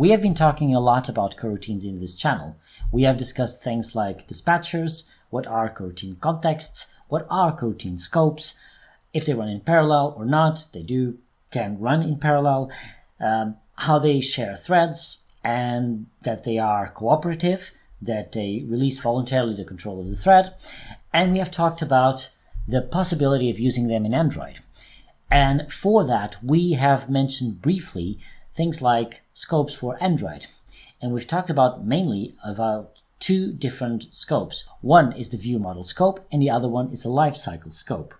We have been talking a lot about coroutines in this channel. We have discussed things like dispatchers, what are coroutine contexts, what are coroutine scopes, if they run in parallel or not, they can run in parallel, how they share threads, and that they are cooperative, that they release voluntarily the control of the thread. And we have talked about the possibility of using them in Android. And for that, we have mentioned briefly things like scopes for Android. And we've talked mainly about two different scopes. One is the viewModelScope and the other one is the lifecycleScope.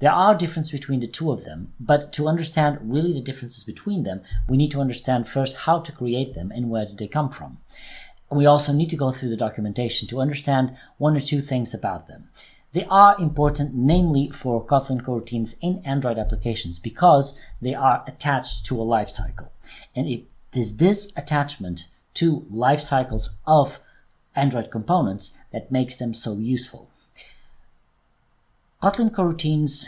There are differences between the two of them, but to understand really the differences between them, we need to understand first how to create them and where did they come from. And we also need to go through the documentation to understand one or two things about them. They are important, namely for Kotlin Coroutines in Android applications, because they are attached to a lifecycle. And it is this attachment to lifecycles of Android components that makes them so useful. Kotlin Coroutines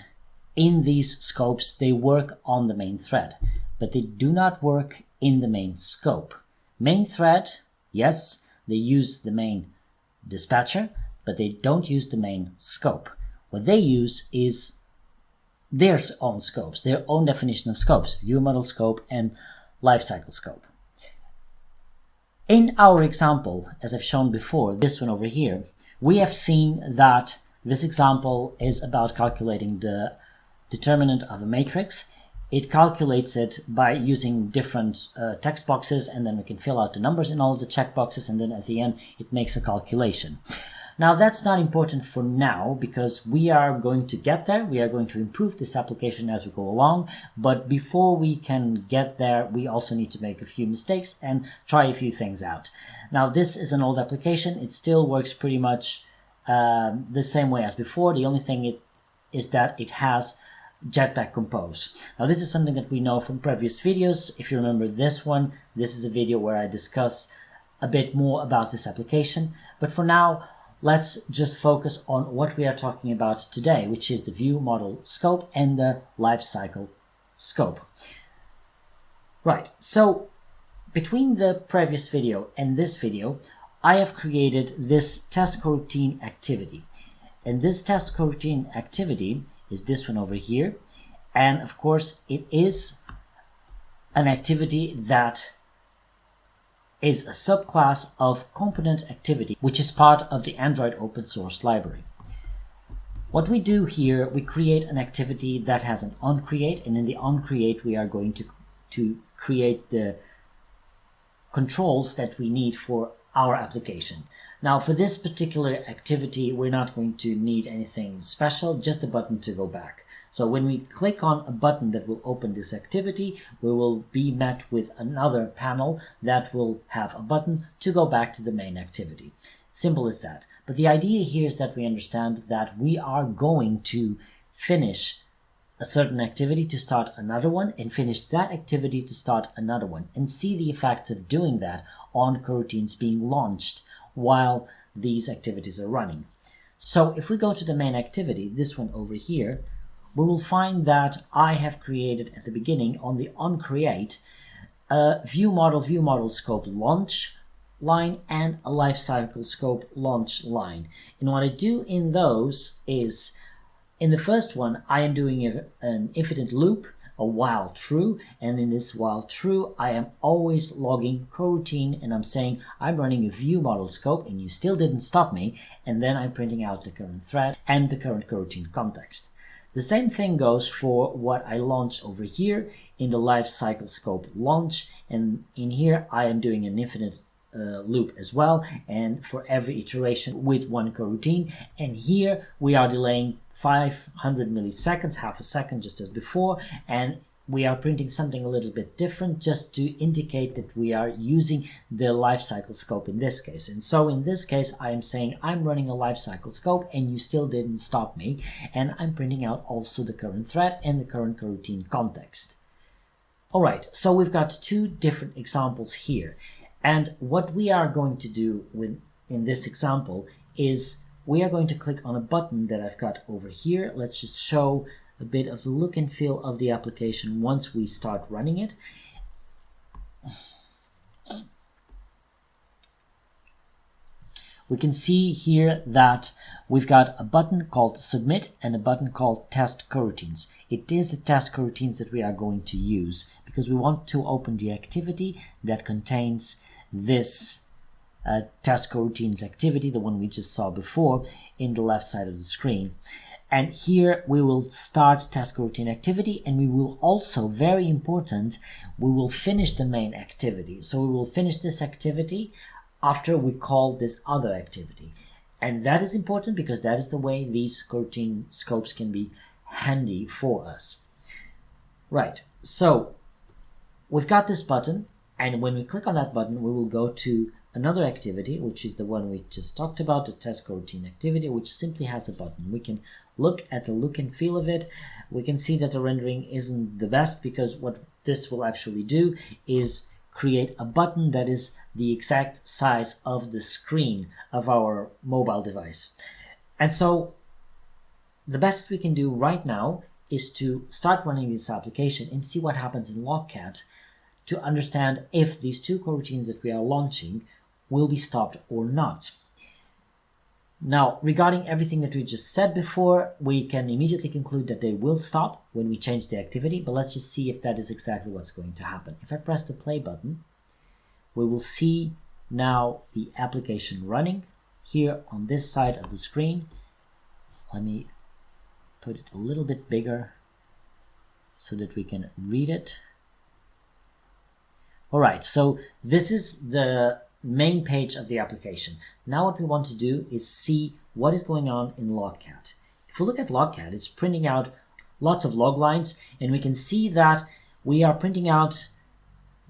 in these scopes, they work on the main thread, but they do not work in the main scope. Main thread, yes, they use the main dispatcher, but they don't use the main scope. What they use is their own scopes, their own definition of scopes, viewModelScope and lifecycleScope. In our example, as I've shown before, this one over here, we have seen that this example is about calculating the determinant of a matrix. It calculates it by using different text boxes, and then we can fill out the numbers in all of the checkboxes, and then at the end it makes a calculation. Now that's not important for now because we are going to get there. We are going to improve this application as we go along. But before we can get there, we also need to make a few mistakes and try a few things out. Now this is an old application. It still works pretty much the same way as before. The only thing is that it has Jetpack Compose. Now this is something that we know from previous videos. If you remember this one, this is a video where I discuss a bit more about this application. But for now, let's just focus on what we are talking about today, which is the viewModelScope and the lifecycleScope. Right, so between the previous video and this video, I have created this test coroutine activity. And this test coroutine activity is this one over here. And of course, it is an activity that is a subclass of component activity, which is part of the Android open source library. What we do here, we create an activity that has an onCreate, and in the onCreate we are going to create the controls that we need for our application. Now for this particular activity, we're not going to need anything special, just a button to go back. So when we click on a button that will open this activity, we will be met with another panel that will have a button to go back to the main activity. Simple as that. But the idea here is that we understand that we are going to finish a certain activity to start another one, and finish that activity to start another one, and see the effects of doing that on coroutines being launched while these activities are running. So if we go to the main activity, this one over here, we will find that I have created at the beginning on the onCreate a viewModelScope launch line and a lifecycleScope launch line. And what I do in those is, in the first one, I am doing an infinite loop, a while true, and in this while true, I am always logging coroutine, and I'm saying I'm running a viewModelScope and you still didn't stop me, and then I'm printing out the current thread and the current coroutine context. The same thing goes for what I launch over here in the lifecycleScope launch, and in here I am doing an infinite loop as well, and for every iteration with one coroutine, and here we are delaying 500 milliseconds, half a second just as before, and we are printing something a little bit different just to indicate that we are using the lifecycleScope in this case. And so in this case, I am saying I'm running a lifecycleScope and you still didn't stop me, and I'm printing out also the current thread and the current coroutine context. Alright, so we've got two different examples here, and what we are going to do in this example is we are going to click on a button that I've got over here. Let's just show a bit of the look and feel of the application once we start running it. we can see here that we've got a button called Submit and a button called Test Coroutines. It is the test coroutines that we are going to use because we want to open the activity that contains this test coroutines activity, the one we just saw before, in the left side of the screen. And here we will start test coroutine activity, and we will also, very important, we will finish the main activity. So we will finish this activity after we call this other activity. And that is important because that is the way these coroutine scopes can be handy for us. Right, so we've got this button, and when we click on that button, we will go to another activity, which is the one we just talked about, the test coroutine activity, which simply has a button. We can look at the look and feel of it. We can see that the rendering isn't the best because what this will actually do is create a button that is the exact size of the screen of our mobile device. And so the best we can do right now is to start running this application and see what happens in Logcat to understand if these two coroutines that we are launching will be stopped or not. Now, regarding everything that we just said before, we can immediately conclude that they will stop when we change the activity, but let's just see if that is exactly what's going to happen. If I press the play button, we will see now the application running here on this side of the screen. Let me put it a little bit bigger so that we can read it. All right, so this is the main page of the application. Now what we want to do is see what is going on in Logcat. If we look at Logcat, it's printing out lots of log lines, and we can see that we are printing out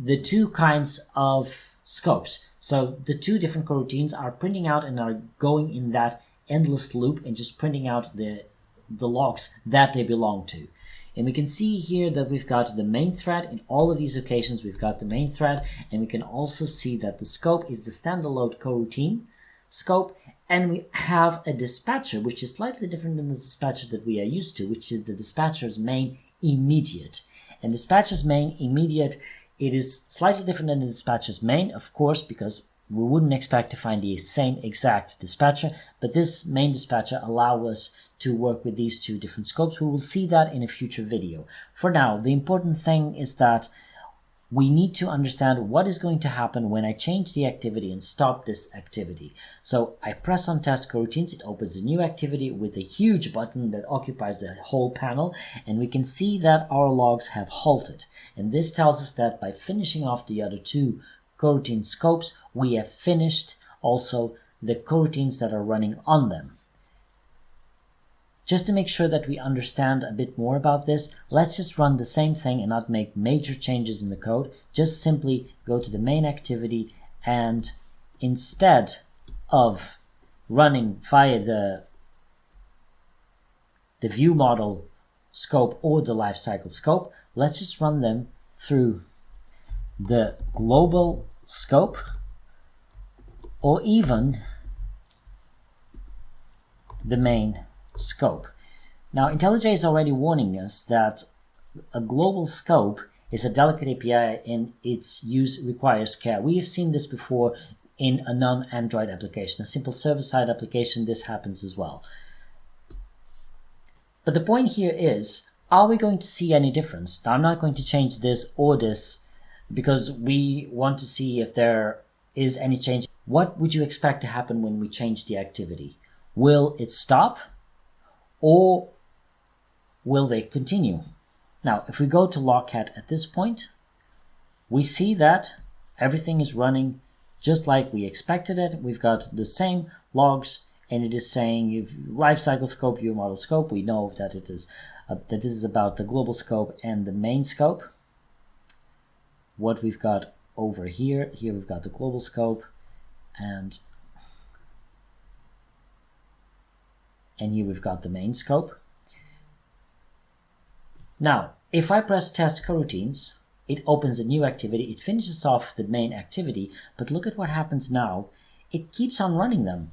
the two kinds of scopes. So the two different coroutines are printing out and are going in that endless loop and just printing out the logs that they belong to. And we can see here that we've got the main thread. In all of these occasions, we've got the main thread. And we can also see that the scope is the standalone coroutine scope. And we have a dispatcher, which is slightly different than the dispatcher that we are used to, which is the Dispatchers.Main immediate. And Dispatchers.Main immediate, it is slightly different than the Dispatchers.Main, of course, because we wouldn't expect to find the same exact dispatcher. But this main dispatcher allows us to work with these two different scopes. We will see that in a future video. For now, the important thing is that we need to understand what is going to happen when I change the activity and stop this activity. So I press on test coroutines, it opens a new activity with a huge button that occupies the whole panel, and we can see that our logs have halted. And this tells us that by finishing off the other two coroutine scopes, we have finished also the coroutines that are running on them. Just to make sure that we understand a bit more about this, let's just run the same thing and not make major changes in the code. Just simply go to the main activity, and instead of running via the viewModelScope or the lifecycleScope, let's just run them through the global scope or even the main scope. Now, IntelliJ is already warning us that a global scope is a delicate API and its use requires care. We have seen this before in a non-Android application. A simple server-side application, this happens as well. But the point here is, are we going to see any difference? Now, I'm not going to change this or this because we want to see if there is any change. What would you expect to happen when we change the activity? Will it stop? Or will they continue? Now, if we go to Logcat at this point, we see that everything is running just like we expected it. We've got the same logs, and it is saying lifecycleScope, viewModelScope. We know that it is that this is about the global scope and the main scope. What we've got over here we've got the global scope, and here we've got the main scope. Now, if I press test coroutines, it opens a new activity. It finishes off the main activity, but look at what happens now. It keeps on running them.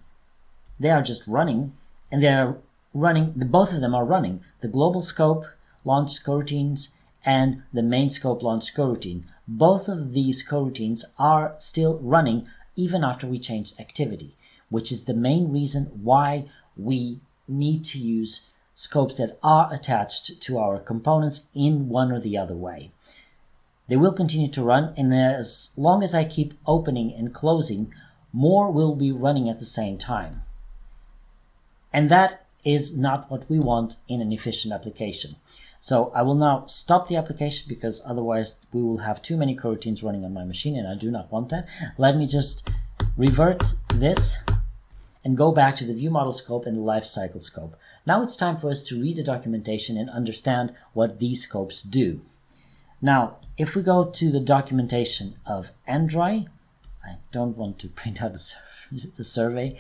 They are just running, and they are running, both of them are running. The global scope launched coroutines and the main scope launched coroutine. Both of these coroutines are still running even after we changed activity. which is the main reason why we need to use scopes that are attached to our components in one or the other way. They will continue to run, and as long as I keep opening and closing, more will be running at the same time. And that is not what we want in an efficient application. So I will now stop the application because otherwise we will have too many coroutines running on my machine, and I do not want that. Let me just revert this and go back to the viewModelScope and the lifecycleScope. Now it's time for us to read the documentation and understand what these scopes do. Now, if we go to the documentation of Android, I don't want to print out the survey.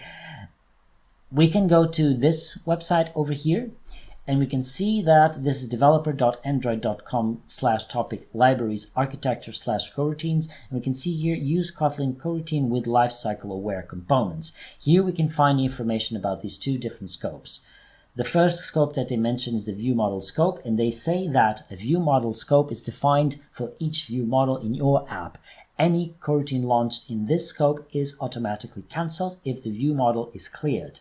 We can go to this website over here, and we can see that this is developer.android.com/topic libraries architecture/coroutines, and we can see here use Kotlin Coroutine with lifecycle aware components. Here we can find information about these two different scopes. The first scope that they mention is the viewModelScope, and they say that a viewModelScope is defined for each view model in your app. Any coroutine launched in this scope is automatically cancelled if the view model is cleared.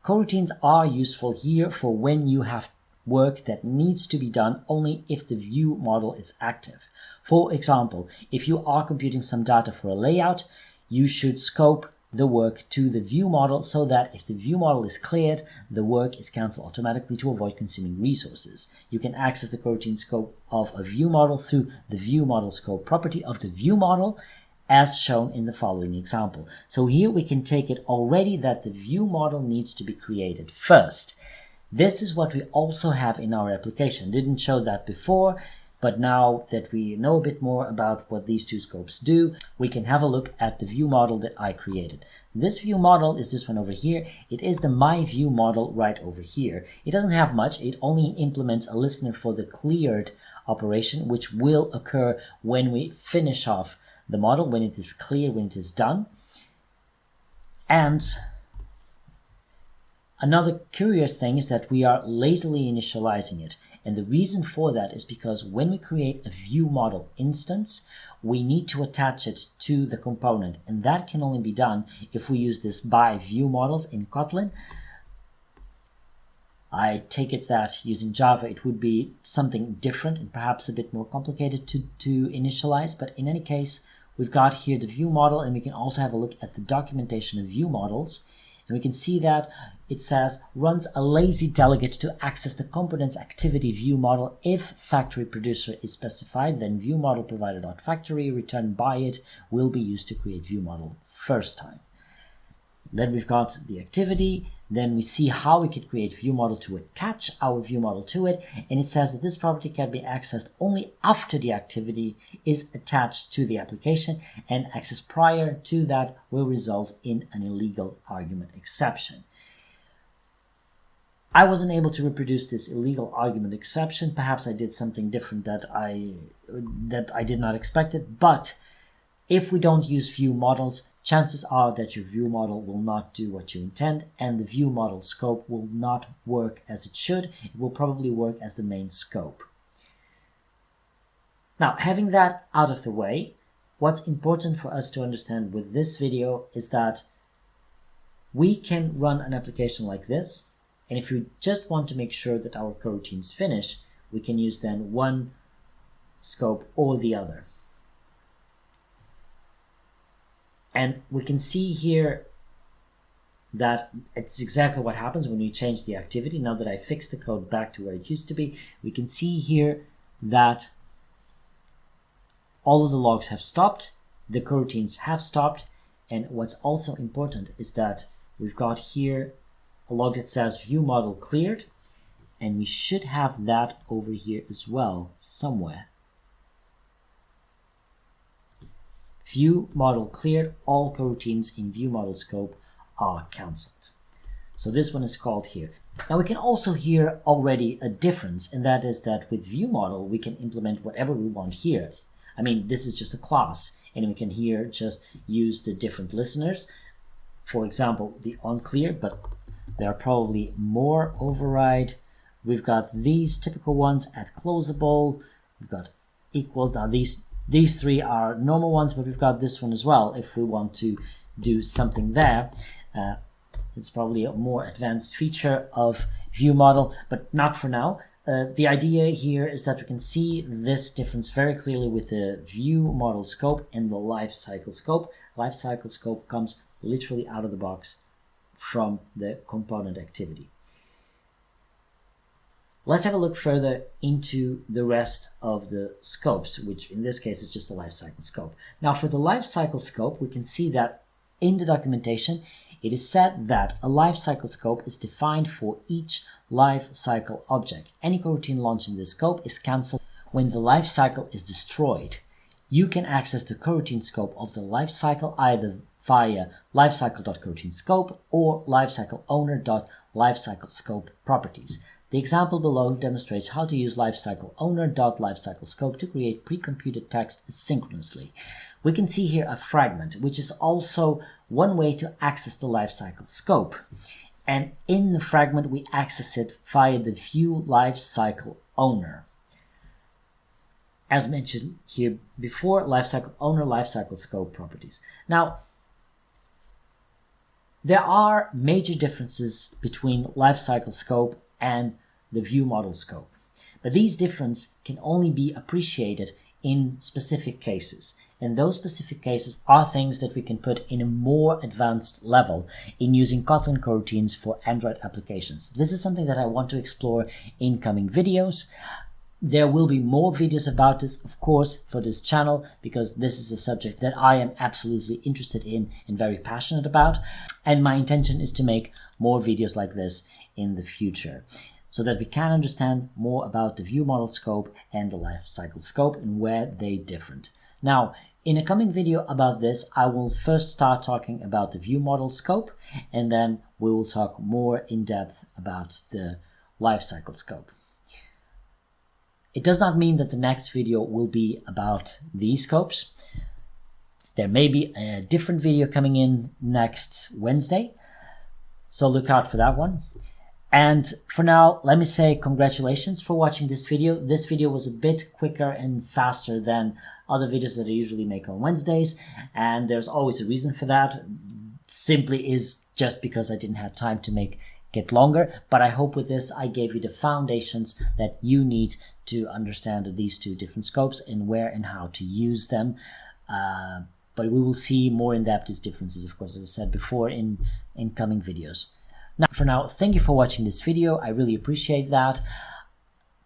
Coroutines are useful here for when you have work that needs to be done only if the view model is active. For example, if you are computing some data for a layout, you should scope the work to the view model so that if the view model is cleared, the work is cancelled automatically to avoid consuming resources. You can access the coroutine scope of a view model through the viewModelScope property of the view model, as shown in the following example. So here we can take it already that the view model needs to be created first. This is what we also have in our application. Didn't show that before, but now that we know a bit more about what these two scopes do, we can have a look at the view model that I created. This view model is this one over here. It is the My View model right over here. It doesn't have much. It only implements a listener for the cleared operation, which will occur when we finish off the model, when it is clear, when it is done. And another curious thing is that we are lazily initializing it. And the reason for that is because when we create a view model instance, we need to attach it to the component. And that can only be done if we use this by view models in Kotlin. I take it that using Java, it would be something different and perhaps a bit more complicated to initialize. But in any case, we've got here the view model, and we can also have a look at the documentation of view models. And we can see that it says runs a lazy delegate to access the component's activity view model. If factory producer is specified, then view model provider.factory returned by it will be used to create view model first time. Then we've got the activity. Then we see how we could create view model to attach our view model to it. And it says that this property can be accessed only after the activity is attached to the application, and access prior to that will result in an illegal argument exception. I wasn't able to reproduce this illegal argument exception. Perhaps I did something different that I did not expect it. But if we don't use view models, chances are that your view model will not do what you intend, and the view model scope will not work as it should. It will probably work as the main scope. Now, having that out of the way, what's important for us to understand with this video is that we can run an application like this, and if you just want to make sure that our coroutines finish, we can use then one scope or the other. And we can see here that it's exactly what happens when we change the activity. Now that I fixed the code back to where it used to be, we can see here that all of the logs have stopped, the coroutines have stopped, and what's also important is that we've got here a log that says view model cleared, and we should have that over here as well somewhere. View model cleared, all coroutines in viewModelScope are cancelled. So this one is called here. Now we can also hear already a difference, and that is that with view model we can implement whatever we want here. I mean, this is just a class, and we can here just use the different listeners. For example, the onClear, but there are probably more override. We've got these typical ones at closable. We've got equals. Now these three are normal ones, but we've got this one as well if we want to do something there. It's probably a more advanced feature of viewModel, but not for now. The idea here is that we can see this difference very clearly with the viewModelScope and the lifecycleScope. LifecycleScope comes literally out of the box from the component activity. Let's have a look further into the rest of the scopes, which in this case is just a lifecycleScope. Now for the lifecycleScope, we can see that in the documentation, it is said that a lifecycleScope is defined for each lifecycle object. Any coroutine launched in this scope is cancelled when the lifecycle is destroyed. You can access the coroutine scope of the lifecycle either via lifecycle.CoroutineScope or lifecycleOwner.lifecycleScope properties. The example below demonstrates how to use lifecycleOwner.lifecycleScope to create pre-computed text asynchronously. We can see here a fragment, which is also one way to access the lifecycleScope. And in the fragment, we access it via the viewLifecycleOwner. As mentioned here before, lifecycleOwner, lifecycleScope properties. Now, there are major differences between lifecycleScope and the viewModelScope, but these differences can only be appreciated in specific cases. And those specific cases are things that we can put in a more advanced level in using Kotlin Coroutines for Android applications. This is something that I want to explore in coming videos. There will be more videos about this, of course, for this channel, because this is a subject that I am absolutely interested in and very passionate about. And my intention is to make more videos like this in the future, so that we can understand more about the viewModelScope and the lifecycleScope and where they differ. Now, in a coming video about this, I will first start talking about the viewModelScope, and then we will talk more in depth about the lifecycleScope. It does not mean that the next video will be about these scopes. There may be a different video coming in next Wednesday, so look out for that one. And for now, let me say congratulations for watching this video. This video was a bit quicker and faster than other videos that I usually make on Wednesdays, and there's always a reason for that. Simply is just because I didn't have time to get longer, but I hope with this I gave you the foundations that you need to understand these two different scopes and where and how to use them. But we will see more in depth these differences, of course, as I said before, in coming videos. Now, for now, thank you for watching this video. I really appreciate that.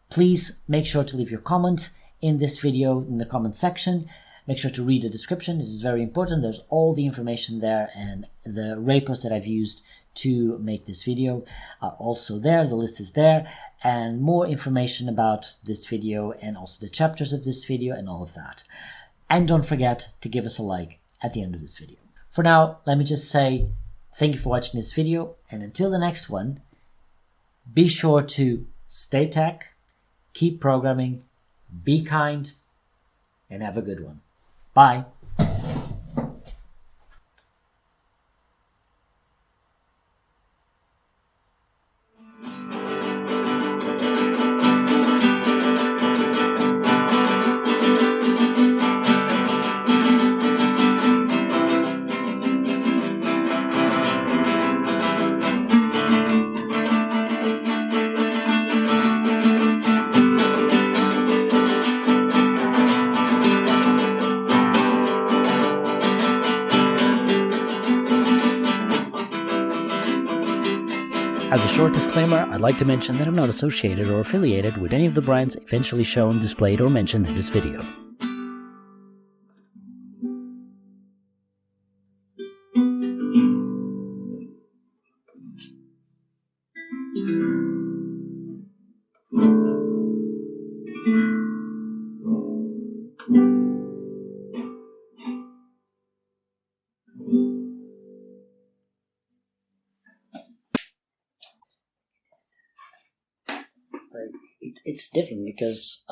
Please make sure to leave your comment in this video in the comment section. Make sure to read the description. It is very important. There's all the information there, and the repos that I've used to make this video are also there. The list is there, and more information about this video and also the chapters of this video and all of that. And don't forget to give us a like at the end of this video. For now, let me just say thank you for watching this video, and until the next one, be sure to stay tech, keep programming, be kind, and have a good one. Bye. As a short disclaimer, I'd like to mention that I'm not associated or affiliated with any of the brands eventually shown, displayed, or mentioned in this video. It's different because